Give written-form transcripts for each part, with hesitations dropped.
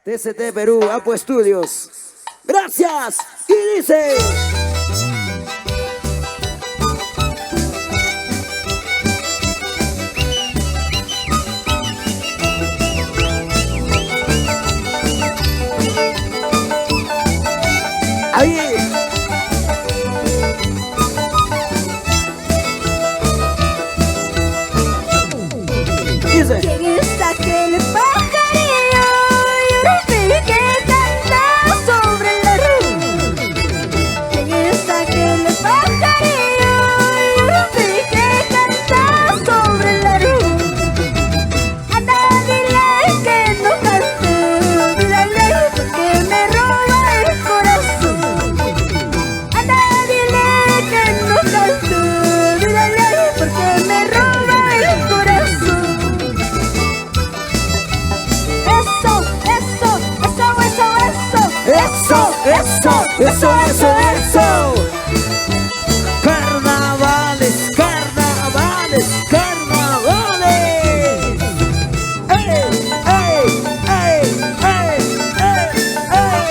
TCT Perú, Apo Estudios. Gracias. Y dice... Ahí. Dice. ¿Quién es aquel pajarillo? Yo no sé que canta sobre la luz. ¿Quién es aquel pajarillo? Yo no sé que canta sobre la luz. Anda, dile que no cante, dígale porque me roba el corazón. Anda, dile que no cante, dígale porque me roba el corazón. Eso. Carnavales, carnavales, carnavales. ¡Ey, ey, ey, ey, ey, ey!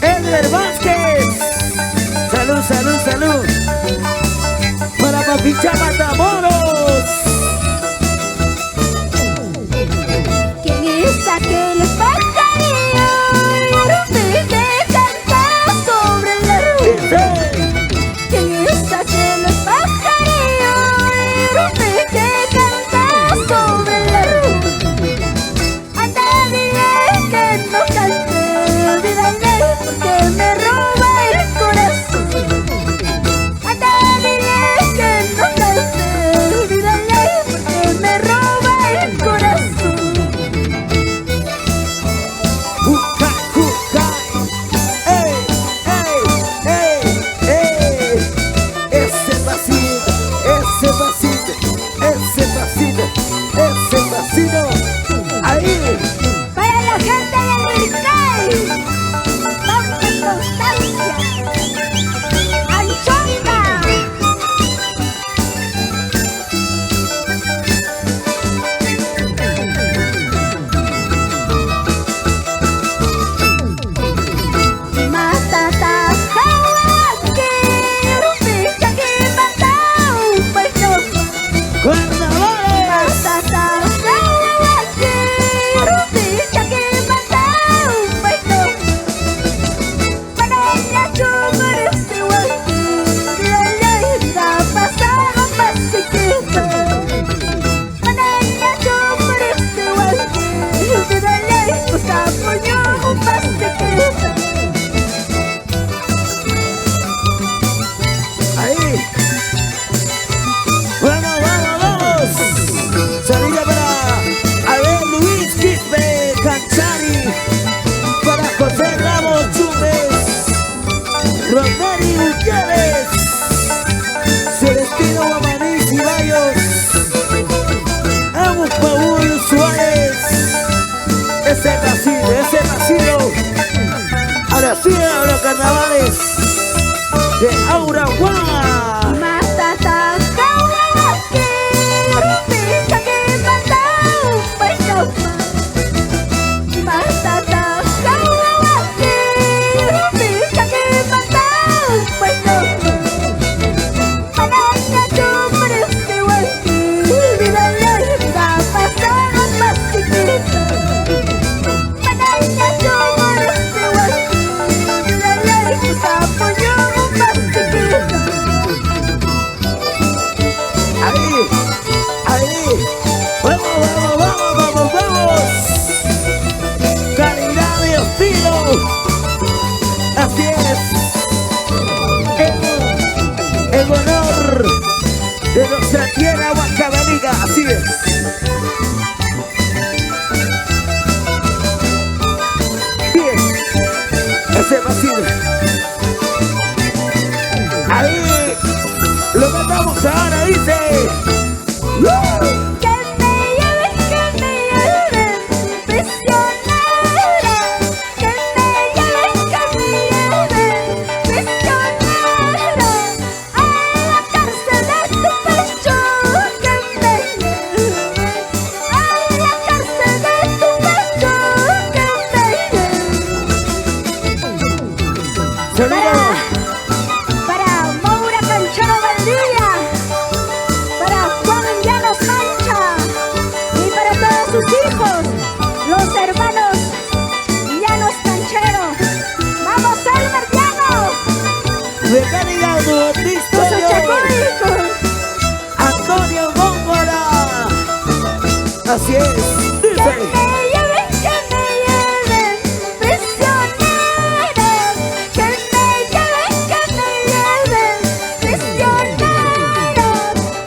Edler Vázquez. Salud, salud, salud. Para Papi Chapa Matamoros. ¿Quién es aquel pajarillo? Yo no sé que canta sobre la luz. ¿Quién es aquel pajarillo? Yo no sé que canta sobre la luz. Anda, dile que no cante, dígale porque me roba el corazón. Anda, dile que no cante, dígale porque me roba el corazón. Ese pasito, ahí. Para la gente del Ircay, Monte Constancia, Anchonga. Matata, Hawaki, Rupita, que mata un paisano. Carnavales. Matata, Hawaki, Rupita, que mata un paisano. Para ella yo merece guaki, la está pasando pasiquita. Para ella yo merece guaki, la está apoyando un pasiquita. Ahí. Vamos, vamos, vamos. Salida para Abel Luis Quispe Canchari. Para José Ramos Chumbes. Romeri Gutiérrez. Celestino Guamaní Ciballos. Amos Paul Suárez. Ese vacilo. Ahora sí, ahora carnavales de Aura Guá. Matata, Hawaki, Rupita, que mata un paisano. Matata, Hawaki, Rupita, que mata un paisano. Para ella yo merece guaki, dígale está pasando pasiquita. Para ella yo merece guaki, dígale está apoyando un pasiquita. Ahí. Vamos. Calidad de estilo. Así es. En honor de nuestra tierra huancavelica. Así es. Bien. Ese vacío. Ahí. Lo mandamos ahora, dice. Que me lleven, prisionera. Que me lleven, prisionera. A la cárcel de tu pecho. Que me lleven a la cárcel hermanos Llanos Canchero. ¡Vamos, Elmer Llanos! Mecánica automotriz Antonio Góngora. Así es. Que Dice. me lleven, prisioneros. Que me lleven, prisioneros.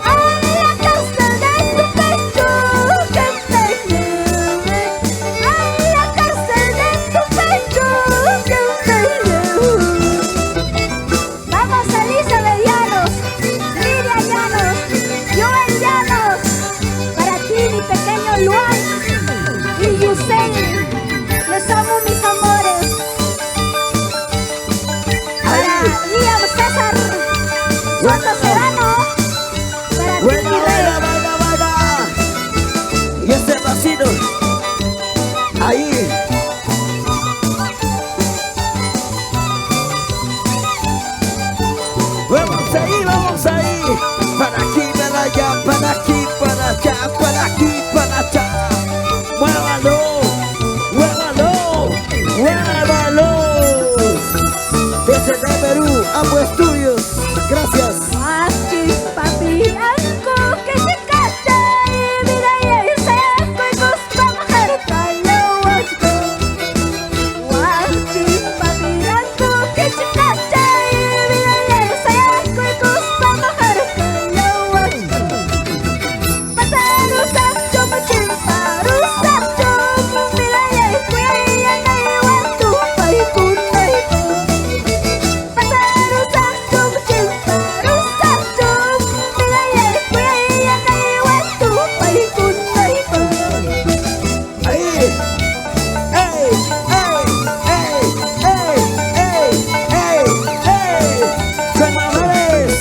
A la cárcel de tu pecho. Que me lleven. A la cárcel de tu pecho. Que me lleven. Vamos, Elizabeth Llanos, Lidia Llanos, Joel Llanos. Para ti, mi pequeño Luan y Yuseli, les amo, mis amores. Para Liam César Soto Serrano, para ti, Buena, mi rey. buena, buena, buena. Y este pasito. Ahí. Vamos ahí. Para aquí, para allá, para aquí, para allá, para aquí, para allá. Muévalo, muévalo, muévalo. Desde Perú, Amo Estudios. Gracias. Guachi, papi, algo que se cacha y vida y seco y gusta mujer calo guacho. Guachi, papi, algo que se cacha y vida y seco y gusta mujer calo guacho. Pasaru sacho muchim paru sacho vida y cuya y guatu pai kunai. Pasaru sacho muchim paru sacho vida y cuya y guatu pai kunai. Ahí. ¡Ey! ¡Ey! ¡Ey! ¡Ey! ¡Ey! ¡Ey! ¡Carnavales!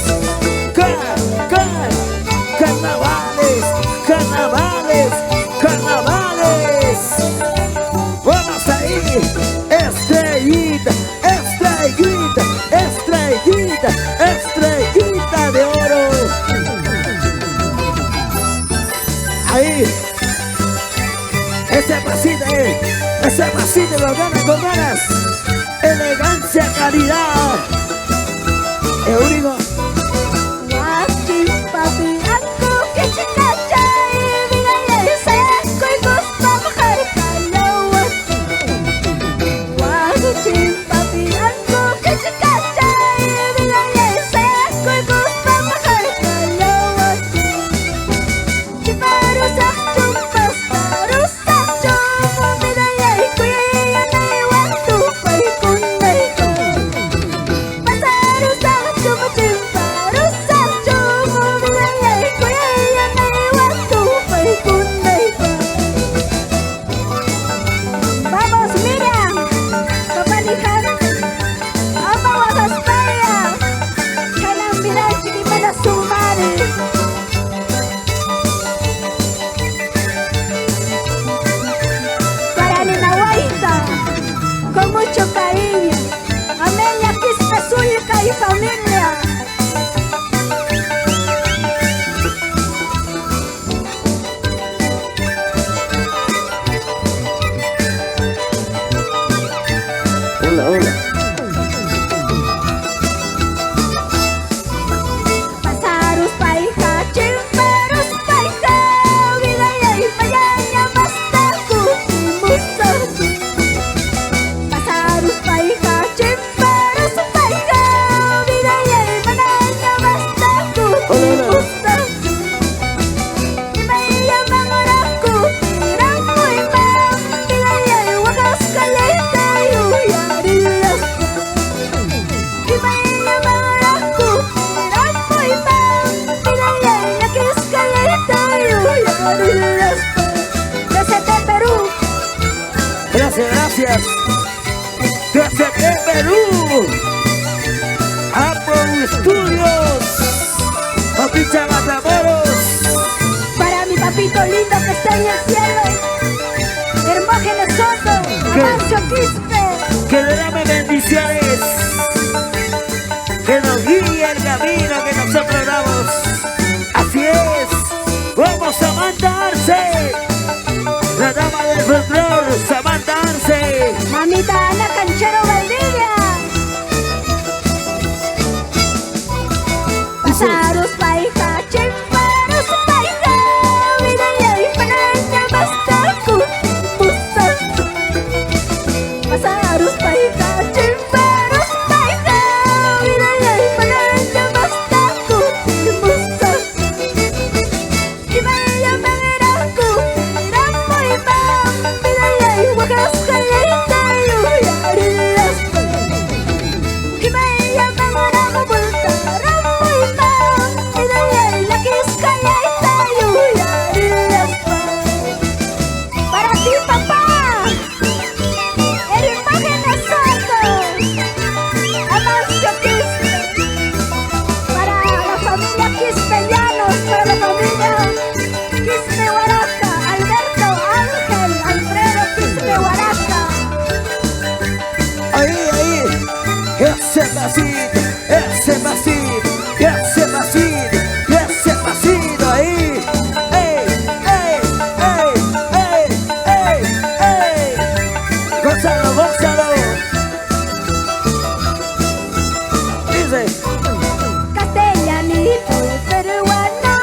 ¡Carnavales! ¡Carnavales! ¡Carnavales! ¡Vamos ahí! ¡Estrellita! ¡Estrellita! ¡Estrellita! ¡Estrellita de oro! Ahí. Ese pasito lo gana con ganas. Elegancia, calidad. Eurigo. Guachi, papi, algo que se cacha y vida y seco y gusta mujer calo guacho. Guachi, papi, algo que se cacha y vida y seco y gusta mujer calo guacho. Chiparu sacho, pasaru sacho, vida y cuya y guatu pai kunai. Pasaru sacho, chiparu sacho, vida y cuya y guatu pai kunai. Vamos, Miriam, kapalikan, apa wakas paya, kanang birachi di mana sumari. Para Nena Guaita, con mucho cariño, Amelia Quispe Zulca y familia. Hola, hola. Pasarus paija, chimperus paija, vida y payaña basta kuchimusaku. Pasarus paija, chimperus paija, vida y payaña basta kuchimusaku. Y me llaman oraku, tiran muy mal, vida y wakas caleta y uyarilas. Y me llaman oraku, tiran muy mal, vida y wakas caleta y uyarilas. Desde Perú. Gracias. Desde Perú. Amo Estudios. Papicha Matamoros. Para mi papito lindo que está en el cielo, Hermógenes Soto, Amancio Quispe. Que derrame bendiciones. Que nos guíe el camino que nosotros damos. Así es. Vamos a mandarse. La dama del folclor. ti, papá. El imagen de Soto. Amancio Quispe. Para la familia Quispelianos, para la familia Quispe Huaraca, Alberto, Ángel, Alfredo Quispe Huaraca. Ahí, ese pasito, ese pasito, ese pasito, ese pasito, ahí. ¡Ey, ey, ey, ey, ey, ey! ¡Gózalo, gózalo! Dice. Castellanito, peruano,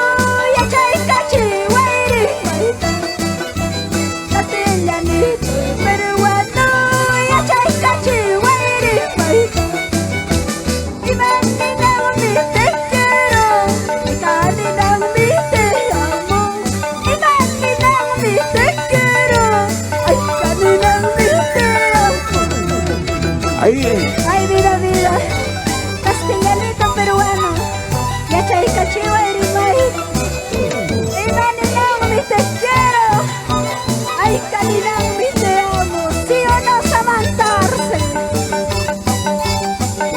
y achaycachihuayri. Castellanito, peruano, y achaycachihuayri. Y maninang mi te quiero, y caninang mi te amo. Y maninang mi te quiero, ay caninang mi te amo. Ahí. Ay vida, vida. Castellanito peruano, ya chaycachihuayri. Y maninang mi te quiero, ay caninang mi te amo. ¿Sí o no, Samantha Arce?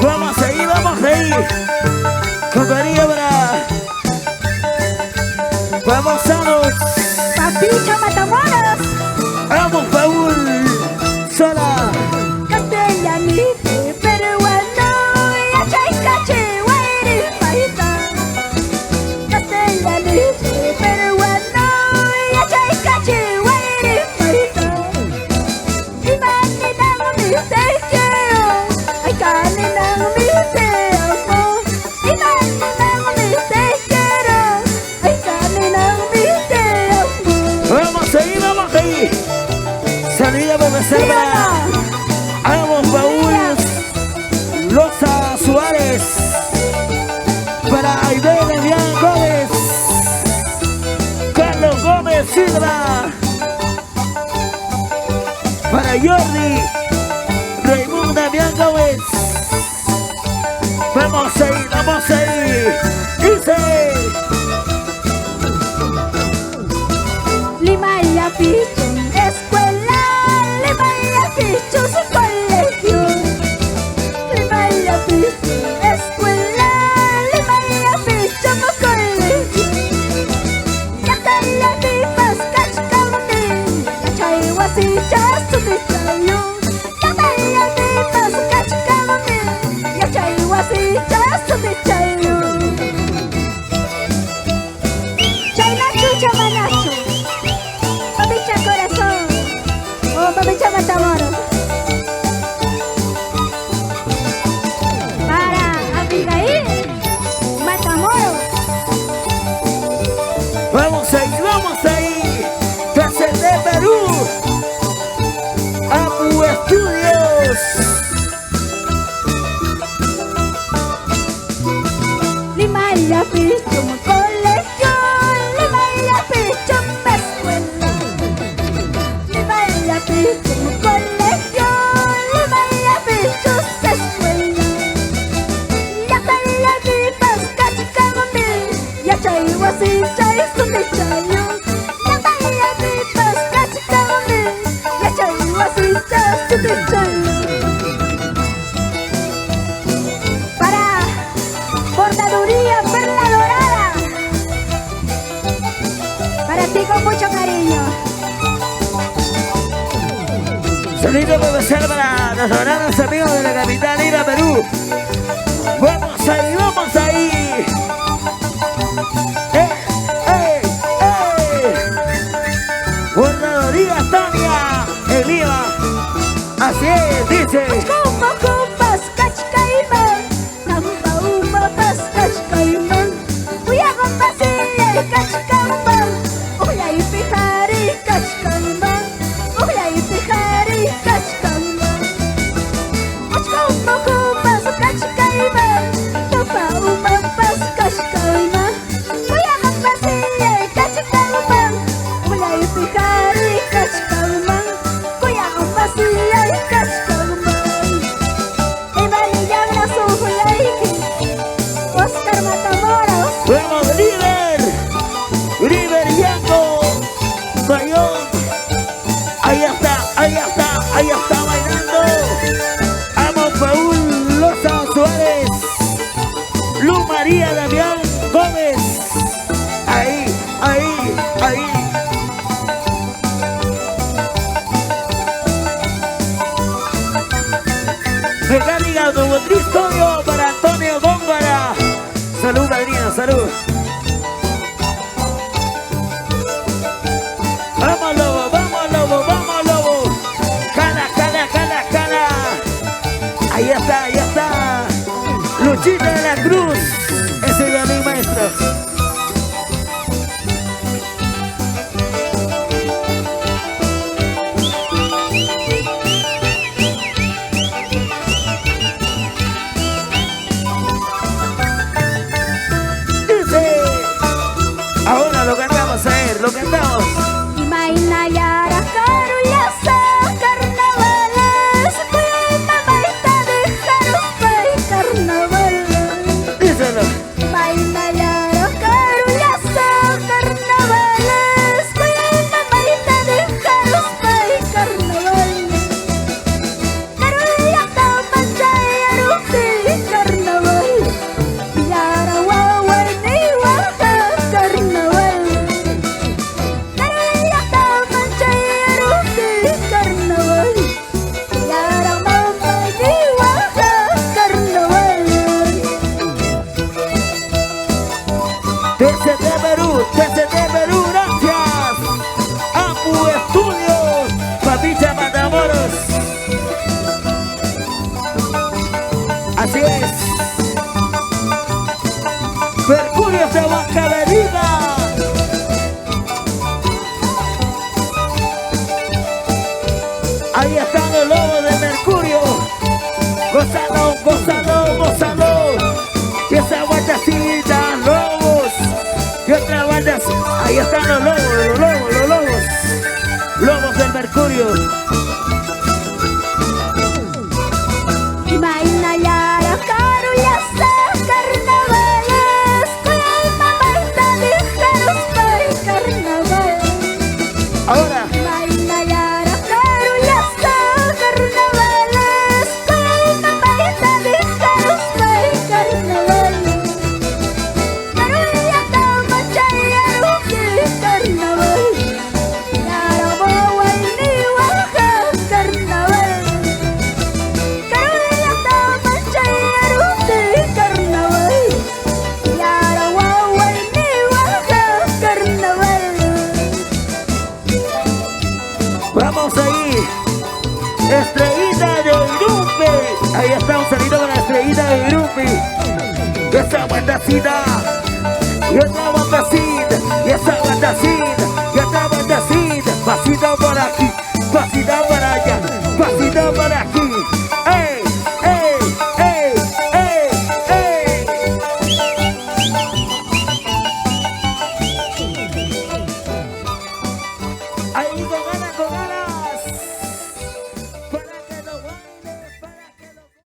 Vamos ahí, vamos ahí. Con cariño para. Vamos a los. Papicho Matamoros. Vamos, Paul. Sola. Castellanito peruano, ya chaycachihuayri. Castellanito peruano, ya chaycachihuayri. Y maninang mi te quiero, ay caninang mi te amo. Y maninang mi te quiero, ay caninang mi te amo. Vamos ahí, vamos ahí. Salida por la ¿Sí o selva. no? Vamos, Paul. Rosa Suárez. Para Aide Damián Gómez. Carlos Gómez Silva. Para Jordi. Raimundo Damián Gómez. Vamos ahí, vamos ahí. Dice. Lima y Apicho, escuela, Lima y Apicho, su colegio. Lima y Apicho, escuela, Lima y Apicho, su colegio. Ya te la vipas, cachcamame, ya chayhuasi, chasu de chayo. Ya te la vipas, cachcamame, ya chayhuasi, chasu de chayo. Chayna chucha manacho. Papicha corazón, oh papicha Matamoros. Para Abigail Matamoros. Vamos ahí, vamos ahí. Desde Perú. Apu Estudios. Lima y Apicho, colegio. Lima y Apicho, escuela. Lima y Apicho, colegio. Lima y Apicho, escuela. Ya te la vipas, cachicamame, ya chayhuasi, chaysu de chayo. Ya te la vipas, cachicamame, ya chayhuasi, chaysu de chayo. Para Bordaduría Perla Dorada. Para ti con mucho cariño. Salida por la selva. Los dorados amigos de la capital Lima, Perú. Vamos ahí, vamos ahí. Bordadoría Tania en Lima. Así es, dice. Como compas, cachcaiman. Namba uma pas cachcaiman. Uy a compasilla y cachcaiman. Uy a ipijari cachcaiman. Uy a ipijari cachcaiman. Como compas, cachcaiman. Namba uma pas cachcaiman. Uy a compasilla y cachcaiman. Uy a ipijari cachcaiman. Uy a compasilla y cachcaiman. Ahí está, ahí está, ahí está bailando. Amo Fabulosa Suárez, Lu María Damián Gómez. Ahí, ahí, ahí. Mecánica automotriz Toyo para Antonio Góngora. Salud, padrino, salud. Vamos, lobo, vamos, lobo, vamos, lobo. Cala, cala, cala, cala. Ahí está, ahí está. Luchita de la Cruz. Ese es mi maestro. Ahora lo cantamos, a ver, lo cantamos. Imaginayara carulasa, carnavales, cuya mamaita dejaros para carnavales. Díselo. Imaginayara carulasa, carnavales, cuya mamaita dejaros para carnavales. Carulata manchaya rupi carnaval, yara wawa ni waja carnaval. Carulata manchaya rupi carnaval, yara wawa ni waja carnaval. Desde Perú, gracias. Apu Estudios, Papilla Matamoros. Así es. Mercurio de Huanca Bebida. Ahí están los lobos de Mercurio. Gózalo, gózalo, gózalo. Y esa guantacita, lobos. Y otra banda, ahí están los lobos, los lobos, los lobos. Lobos del Mercurio. Imaginayara carulasa, carnavales, cuya mamaita dejaros para carnaval. Ahora, Imaginayara carulasa, carnavales, cuya mamaita dejaros para carnaval. Carulata manchaya rupi carnaval, yara wawa ni waja carnaval. Carulata manchaya rupi carnaval, yara wawa ni waja carnaval. vamos ahí. Estrellita de Grupi. Ahí está un salito con la estrellita de Grupi. Y esa guantacita. Y otra guantacita. Y esa guantacita. Y otra guantacita. Pasita por aquí. Pasita